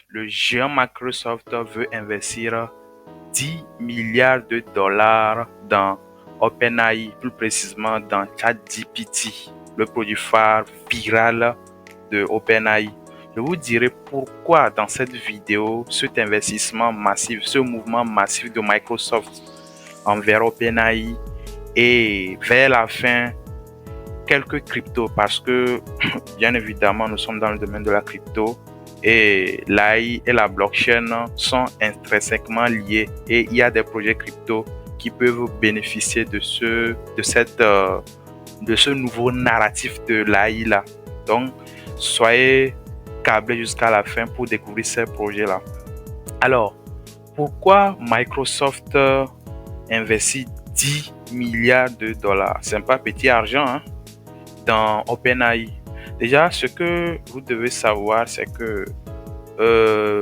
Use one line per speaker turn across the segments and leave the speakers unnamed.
le géant Microsoft veut investir 10 milliards de dollars dans OpenAI, plus précisément dans ChatGPT, le produit phare viral de OpenAI. Je vous dirai pourquoi dans cette vidéo, cet investissement massif, ce mouvement massif de Microsoft envers OpenAI et vers la fin, quelques cryptos parce que bien évidemment nous sommes dans le domaine de la crypto et l'AI et la blockchain sont intrinsèquement liés et il y a des projets crypto qui peuvent bénéficier de ce nouveau narratif de l'AI là. Donc soyez câblés jusqu'à la fin pour découvrir ces projets là. Alors pourquoi Microsoft investit 10 milliards de dollars? C'est pas petit argent hein, dans OpenAI. Déjà, ce que vous devez savoir, c'est que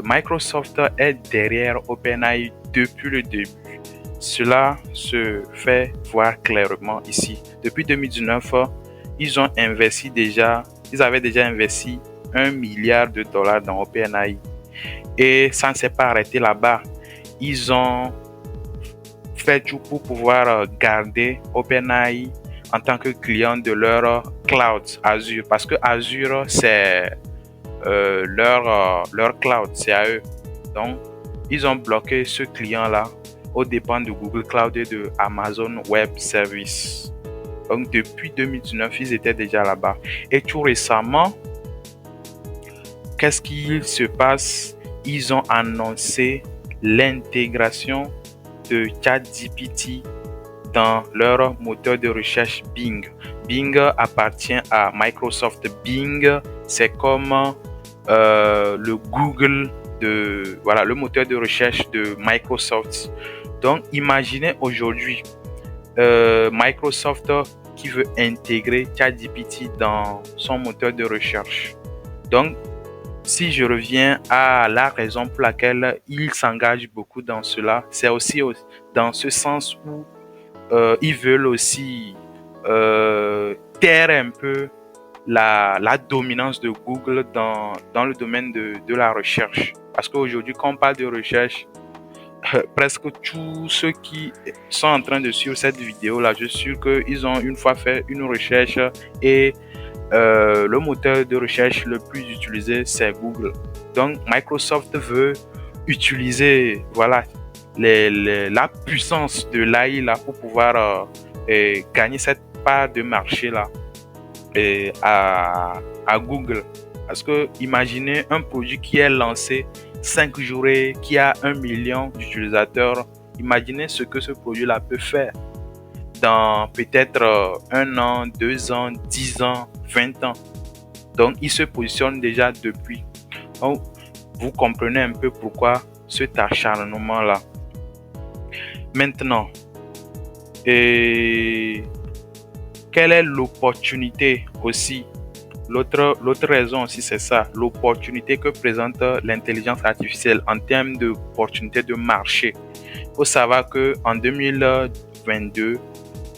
Microsoft est derrière OpenAI depuis le début. Cela se fait voir clairement ici. Depuis 2019, ils avaient déjà investi 1 milliard de dollars dans OpenAI. Et ça ne s'est pas arrêté là-bas. Ils ont fait tout pour pouvoir garder OpenAI en tant que client de leur cloud Azure, parce que Azure c'est leur cloud, c'est à eux. Donc ils ont bloqué ce client là aux dépens de Google Cloud et de Amazon Web Services. Donc depuis 2019 ils étaient déjà là-bas et tout récemment qu'est-ce qu'il se passe? Ils ont annoncé l'intégration de ChatGPT dans leur moteur de recherche Bing. Bing appartient à Microsoft. Bing, c'est comme le Google le moteur de recherche de Microsoft. Donc, imaginez aujourd'hui Microsoft qui veut intégrer ChatGPT dans son moteur de recherche. Donc, si je reviens à la raison pour laquelle il s'engage beaucoup dans cela, c'est aussi dans ce sens où ils veulent aussi taire un peu la dominance de Google dans le domaine de la recherche. Parce qu'aujourd'hui, quand on parle de recherche, presque tous ceux qui sont en train de suivre cette vidéo-là, je suis sûr qu'ils ont une fois fait une recherche et le moteur de recherche le plus utilisé, c'est Google. Donc, Microsoft veut utiliser la puissance de l'AI là pour pouvoir gagner cette part de marché là à Google. Parce que imaginez un produit qui est lancé 5 jours et qui a 1 million d'utilisateurs. Imaginez ce que ce produit là peut faire dans peut-être 1 an, 2 ans, 10 ans, 20 ans. Donc, il se positionne déjà depuis. Donc, vous comprenez un peu pourquoi cet acharnement-là. Maintenant, quelle est l'opportunité aussi? L'autre raison aussi, c'est ça, l'opportunité que présente l'intelligence artificielle en termes d'opportunité de marché. Il faut savoir qu'en 2022,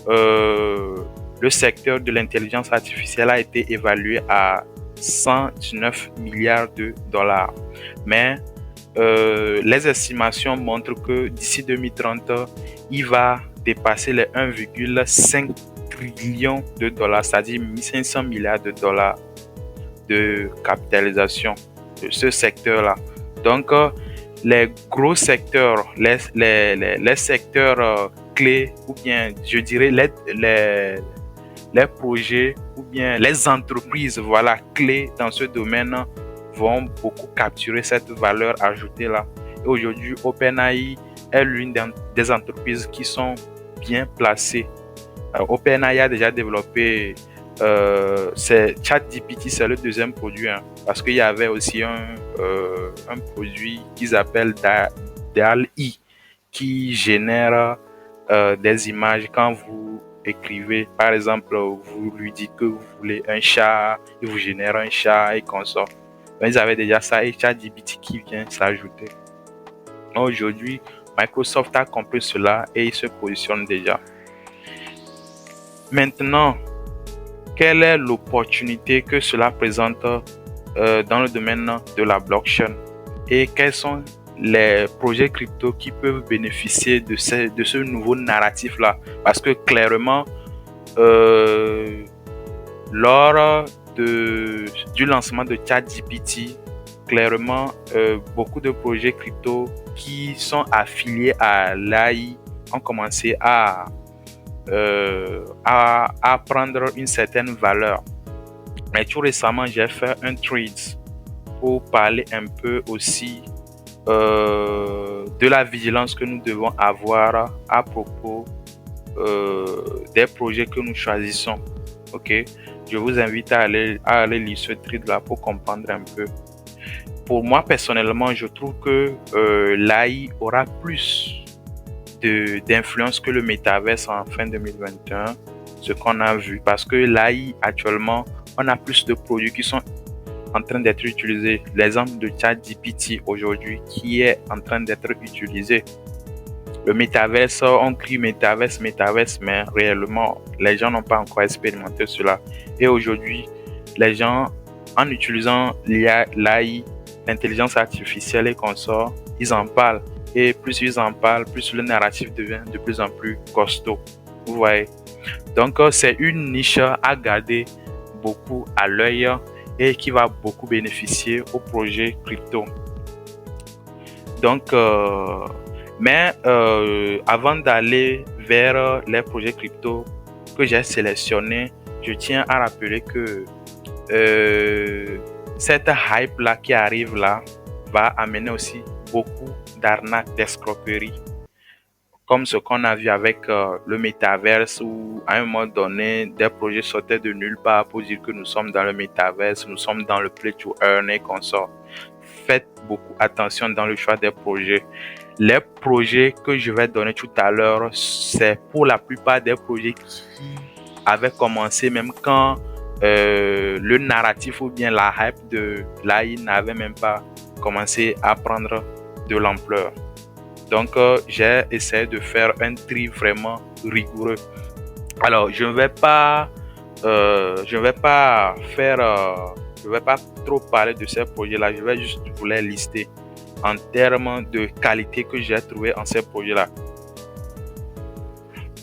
le secteur de l'intelligence artificielle a été évalué à 119 milliards de dollars. Mais les estimations montrent que d'ici 2030, il va dépasser les 1,5 trillion de dollars, c'est-à-dire 1500 milliards de dollars de capitalisation de ce secteur-là. Donc, les gros secteurs, les secteurs clés, ou bien je dirais les projets ou bien les entreprises clés dans ce domaine vont beaucoup capturer cette valeur ajoutée là. Et aujourd'hui, OpenAI est l'une des entreprises qui sont bien placées. OpenAI a déjà développé ChatGPT, c'est le deuxième produit hein, parce qu'il y avait aussi un produit qu'ils appellent DALL-E qui génère des images quand vous écrivez. Par exemple, vous lui dites que vous voulez un chat, il vous génère un chat et consort. Donc, ils avaient déjà ça et ChatGPT qui vient s'ajouter. Aujourd'hui, Microsoft a compris cela et il se positionne déjà. Maintenant, quelle est l'opportunité que cela présente dans le domaine de la blockchain? et quels sont les projets crypto qui peuvent bénéficier de ce nouveau narratif-là. Parce que clairement, lors du lancement de ChatGPT, clairement, beaucoup de projets crypto qui sont affiliés à l'AI ont commencé à prendre une certaine valeur. Mais tout récemment, j'ai fait un trade pour parler un peu aussi de la vigilance que nous devons avoir à propos des projets que nous choisissons. Ok, je vous invite à aller lire ce trade là pour comprendre un peu. Pour moi personnellement, je trouve que l'AI aura plus d'influence que le métaverse en fin 2021, ce qu'on a vu, parce que l'AI actuellement, on a plus de produits qui sont en train d'être utilisés. L'exemple de ChatGPT aujourd'hui qui est en train d'être utilisé. Le métaverse, on crie métaverse, mais réellement, les gens n'ont pas encore expérimenté cela. Et aujourd'hui, les gens, en utilisant l'AI, l'intelligence artificielle et consorts, ils en parlent. Et plus ils en parlent, plus le narratif devient de plus en plus costaud. Vous voyez. Donc, c'est une niche à garder beaucoup à l'œil et qui va beaucoup bénéficier au projet crypto. Donc, mais avant d'aller vers les projets crypto que j'ai sélectionnés, je tiens à rappeler que cette hype-là qui arrive là va amener aussi beaucoup d'arnaques, d'escroqueries, comme ce qu'on a vu avec le métaverse où à un moment donné, des projets sortaient de nulle part pour dire que nous sommes dans le métaverse, nous sommes dans le play to earn et consorts. Faites beaucoup attention dans le choix des projets. Les projets que je vais donner tout à l'heure, c'est pour la plupart des projets qui avaient commencé même quand le narratif ou bien la hype de l'AI n'avait même pas commencé à prendre de l'ampleur. Donc, j'ai essayé de faire un tri vraiment rigoureux. Alors, je ne vais pas trop parler de ces projets-là. Je vais juste vous les lister en termes de qualité que j'ai trouvé en ces projets-là.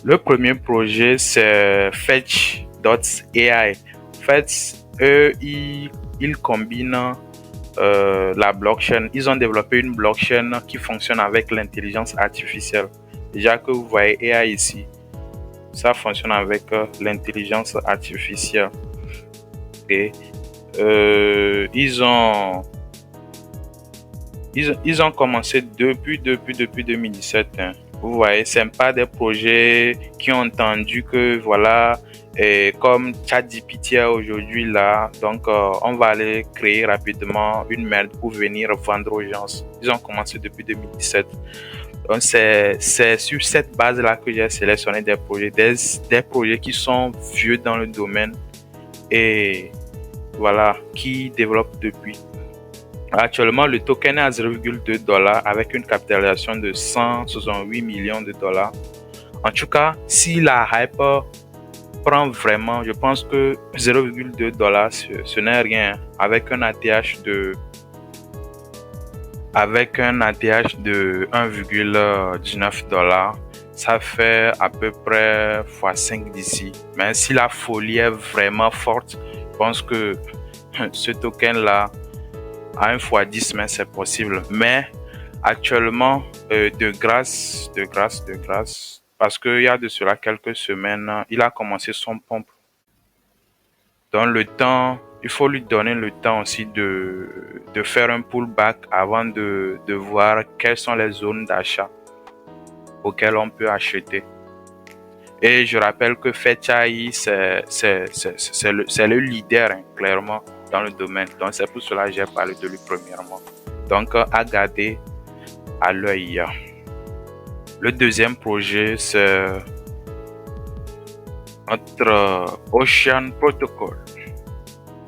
Le premier projet, c'est Fetch.ai. Fetch, eux, ils combinent la blockchain. Ils ont développé une blockchain qui fonctionne avec l'intelligence artificielle. Déjà que vous voyez AI ici, ça fonctionne avec l'intelligence artificielle. Et ils ont commencé depuis 2017. Hein. Vous voyez, c'est pas des projets qui ont entendu que voilà, comme ChatGPT aujourd'hui là, donc on va aller créer rapidement une merde pour venir vendre aux gens. Ils ont commencé depuis 2017. Donc c'est sur cette base là que j'ai sélectionné des projets, des projets qui sont vieux dans le domaine et voilà, qui développent depuis. Actuellement, le token est à 0,2$ avec une capitalisation de 168 millions de dollars. En tout cas, si la hype prend vraiment, je pense que 0,2$, ce n'est rien. Avec un ATH de 1,19$, ça fait à peu près x5 d'ici. Mais si la folie est vraiment forte, je pense que ce token-là, à 1 fois 10, mais c'est possible. Mais actuellement, de grâce, parce qu'il y a de cela quelques semaines, il a commencé son pump. Dans le temps, il faut lui donner le temps aussi de faire un pullback avant de voir quelles sont les zones d'achat auxquelles on peut acheter. Et je rappelle que Fetch.ai, c'est le leader, hein, clairement, dans le domaine. Donc, c'est pour cela que j'ai parlé de lui premièrement. Donc, à garder à l'œil. Le deuxième projet, c'est notre Ocean Protocol.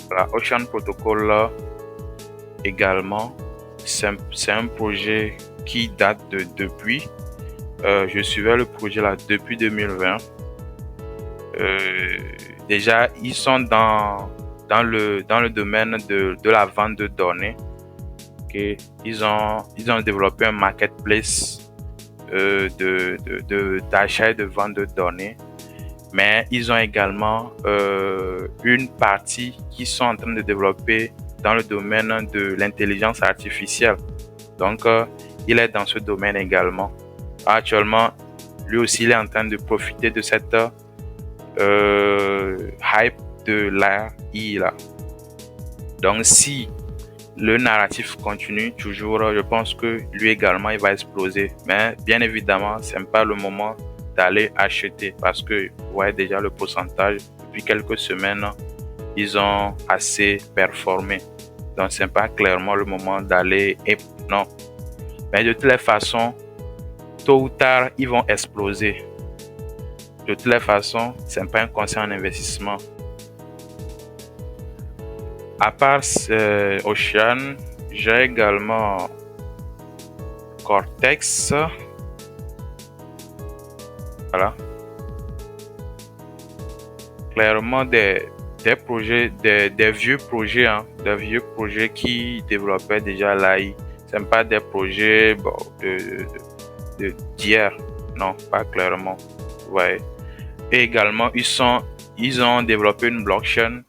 La Ocean Protocol, là, également, c'est un projet qui date depuis. Je suivais le projet là depuis 2020. Déjà, ils sont dans le domaine de la vente de données. Okay. Ils ont développé un marketplace d'achat et de vente de données, mais ils ont également une partie qui sont en train de développer dans le domaine de l'intelligence artificielle. Donc, il est dans ce domaine également. Actuellement, lui aussi, il est en train de profiter de cette hype de l'AI là. Donc, si le narratif continue toujours, je pense que lui également, il va exploser. Mais bien évidemment, ce n'est pas le moment d'aller acheter parce que vous voyez déjà le pourcentage. Depuis quelques semaines, ils ont assez performé. Donc, ce n'est pas clairement le moment d'aller... Non. Mais de toutes les façons, tôt ou tard, ils vont exploser. De toutes les façons, ce n'est pas un conseil en investissement. À part Ocean, j'ai également Cortex. Voilà. Clairement des projets, des vieux projets, hein, des vieux projets qui développaient déjà l'AI. Ce n'est pas des projets d'hier. Non, pas clairement. Ouais. Et également, ils ont développé une blockchain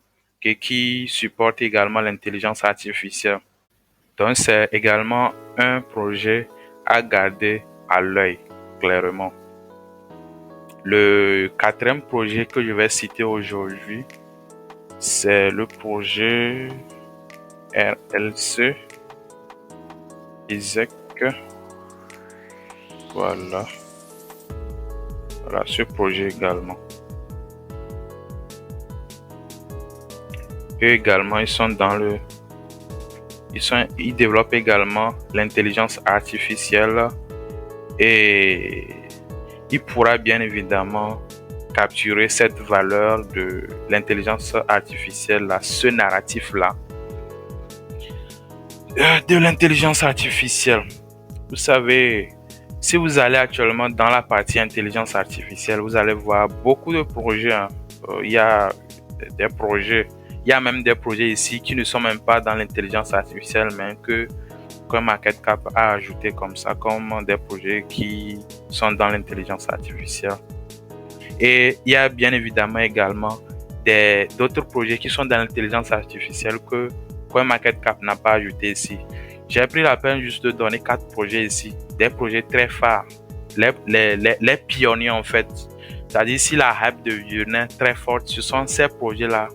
qui supporte également l'intelligence artificielle. Donc, c'est également un projet à garder à l'œil, clairement. Le quatrième projet que je vais citer aujourd'hui, c'est le projet RLC ISEC. Voilà. Voilà ce projet également. Eux également, ils développent également l'intelligence artificielle et il pourra bien évidemment capturer cette valeur de l'intelligence artificielle, là, ce narratif-là, de l'intelligence artificielle. Vous savez, si vous allez actuellement dans la partie intelligence artificielle, vous allez voir beaucoup de projets. Hein. Il y a des projets, il y a même des projets ici qui ne sont même pas dans l'intelligence artificielle, mais qu'un market cap a ajouté comme ça, comme des projets qui sont dans l'intelligence artificielle. Et il y a bien évidemment également d'autres projets qui sont dans l'intelligence artificielle que CoinMarketCap n'a pas ajouté ici. J'ai pris la peine juste de donner 4 projets ici, des projets très phares, les pionniers en fait. C'est-à-dire si la hype devient très forte, ce sont ces projets-là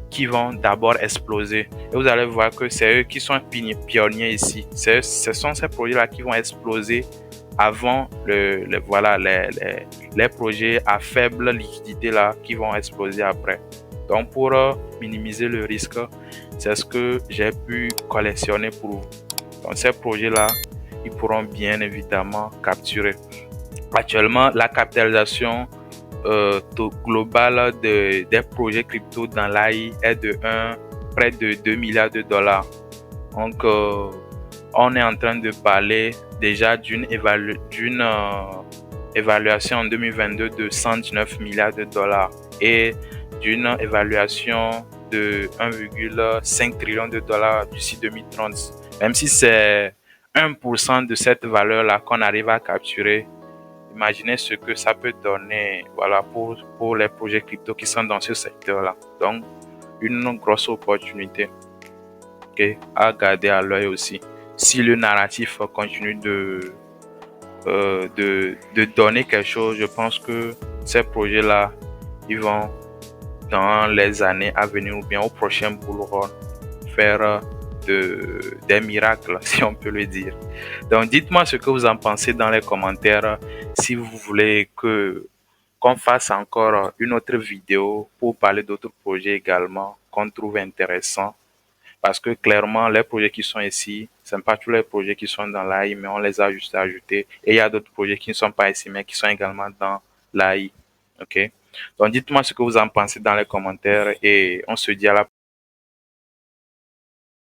qui vont d'abord exploser. Et vous allez voir que c'est eux qui sont pionniers ici. Ce sont ces projets-là qui vont exploser avant les projets à faible liquidité là qui vont exploser après. Donc pour minimiser le risque, c'est ce que j'ai pu collectionner pour vous. Donc ces projets là, ils pourront bien évidemment capturer. Actuellement, la capitalisation globale des projets crypto dans l'AI est de près de 2 milliards de dollars. Donc on est en train de parler déjà d'une évaluation en 2022 de 119 milliards de dollars et d'une évaluation de 1,5 trillion de dollars d'ici 2030. Même si c'est 1% de cette valeur-là qu'on arrive à capturer, imaginez ce que ça peut donner voilà, pour les projets crypto qui sont dans ce secteur-là. Donc, une grosse opportunité à garder à l'œil aussi. Si le narratif continue de donner quelque chose, je pense que ces projets-là, ils vont, dans les années à venir ou bien au prochain bull run, faire des miracles, si on peut le dire. Donc, dites-moi ce que vous en pensez dans les commentaires. Si vous voulez qu'on fasse encore une autre vidéo pour parler d'autres projets également qu'on trouve intéressants. Parce que clairement, les projets qui sont ici, ce ne sont pas tous les projets qui sont dans l'AI, mais on les a juste ajoutés. Et il y a d'autres projets qui ne sont pas ici, mais qui sont également dans l'AI. OK? Donc, dites-moi ce que vous en pensez dans les commentaires et on se dit à la